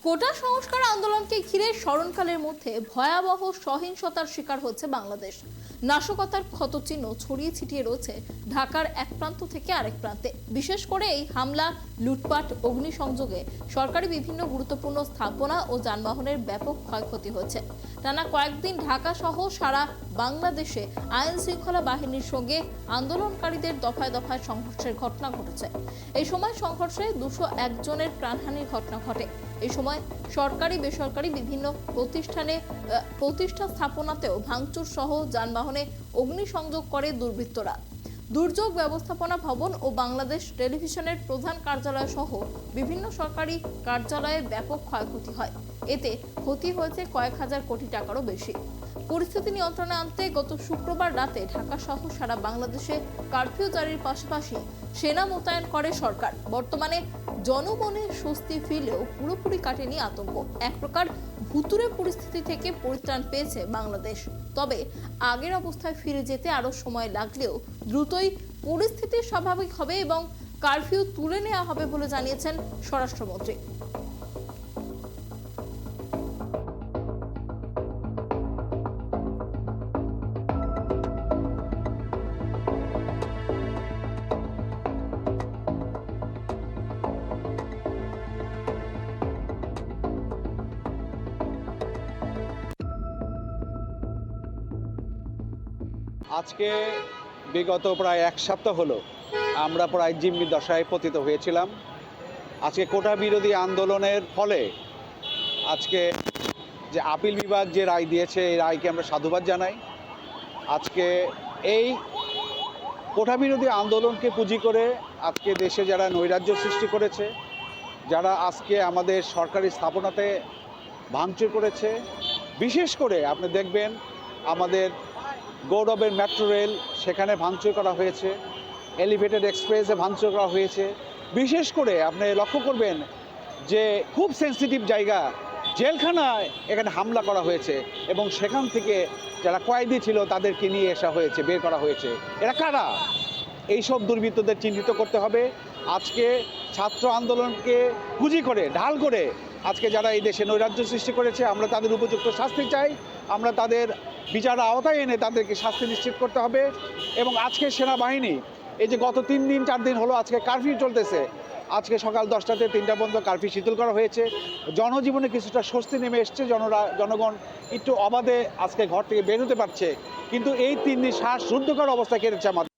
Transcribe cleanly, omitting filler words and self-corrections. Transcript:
কোটা সংস্কার আন্দোলনকে ঘিরে স্মরণকালের মধ্যে ভয়াবহ সহিংসতার শিকার হচ্ছে বাংলাদেশ। নাশকতার ক্ষতচিহ্ন ছড়িয়ে ছিটিয়ে রয়েছে ঢাকার এক প্রান্ত থেকে আরেক প্রান্তে। বিশেষ করে এই হামলা, লুটপাট, অগ্নিসংযোগে সরকারি বিভিন্ন গুরুত্বপূর্ণ স্থাপনা ও যানবাহনের ব্যাপক ক্ষয়ক্ষতি হয়েছে। টানা কয়েকদিন ঢাকা সহ সারা বাংলাদেশে আইন শৃঙ্খলা বাহিনীর সঙ্গে আন্দোলনকারীদের দফায় দফায় সংঘর্ষের ঘটনা ঘটেছে। এই সময় সংঘর্ষে 201 জনের প্রাণহানির ঘটনা ঘটে। এই সময় সরকারি বেসরকারি বিভিন্ন প্রতিষ্ঠান স্থাপনাতেও ভাঙচুর সহ যানবাহনে অগ্নিসংযোগ করে দুর্বৃত্তরা। দুর্যোগ ব্যবস্থাপনা ভবন ও বাংলাদেশ টেলিভিশনের প্রধান কার্যালয় সহ বিভিন্ন সরকারি কার্যালয়ে ব্যাপক ক্ষয়ক্ষতি হয়। এতে ক্ষতি হয়েছে কয়েক হাজার কোটি টাকারও বেশি। পরিস্থিতি নিয়ন্ত্রণে আনতে গত শুক্রবার রাতে ঢাকা সহ সারা বাংলাদেশে কারফিউ জারির পাশাপাশি সেনা মোতায়েন করে সরকার। বর্তমানে জনমনে স্বস্তি ফিরলেও পুরোপুরি কাটেনি আতঙ্ক। এক প্রকার ভুতুড়ে পরিস্থিতি থেকে পরিত্রাণ পেয়েছে বাংলাদেশ। তবে আগের অবস্থায় ফিরে যেতে আরো সময় লাগলেও দ্রুতই পরিস্থিতি স্বাভাবিক হবে এবং কারফিউ তুলে নেওয়া হবে বলে জানিয়েছেন স্বরাষ্ট্রমন্ত্রী। আজকে বিগত প্রায় এক সপ্তাহ হলো আমরা প্রায় জিম্মি দশায় পতিত হয়েছিলাম। আজকে কোটা বিরোধী আন্দোলনের ফলে আজকে যে আপিল বিভাগ যে রায় দিয়েছে, এই রায়কে আমরা সাধুবাদ জানাই। আজকে এই কোটা বিরোধী আন্দোলনকে পুঁজি করে আজকে দেশে যারা নৈরাজ্য সৃষ্টি করেছে, যারা আজকে আমাদের সরকারি স্থাপনাতে ভাঙচুর করেছে, বিশেষ করে আপনি দেখবেন আমাদের গৌরবের মেট্রো রেল, সেখানে ভাঙচুর করা হয়েছে, এলিভেটেড এক্সপ্রেসে ভাঙচুর করা হয়েছে। বিশেষ করে আপনি লক্ষ্য করবেন যে খুব সেন্সিটিভ জায়গা জেলখানায় এখানে হামলা করা হয়েছে এবং সেখান থেকে যারা কয়েদি ছিল তাদেরকে নিয়ে আসা হয়েছে, বের করা হয়েছে। এরা কারা? এইসব দুর্বৃত্তদের চিহ্নিত করতে হবে। আজকে ছাত্র আন্দোলনকে পুঁজি করে, ঢাল করে আজকে যারা এই দেশে নৈরাজ্য সৃষ্টি করেছে, আমরা তাদের উপযুক্ত শাস্তি চাই। আমরা তাদের বিচারের আওতায় এনে তাদেরকে শাস্তি নিশ্চিত করতে হবে। এবং আজকে সেনাবাহিনী এই যে গত 3 দিন 4 দিন হলো আজকে কারফিউ চলতেছে, আজকে সকাল 10টাতে 3টা পর্যন্ত কারফিউ শিথিল করা হয়েছে। জনজীবনে কিছুটা স্বস্তি নেমে এসছে, জনগণ একটু অবাধে আজকে ঘর থেকে বের হতে পারছে। কিন্তু এই 3 দিন শ্বাস রুদ্ধকর অবস্থা কেটেছে আমাদের।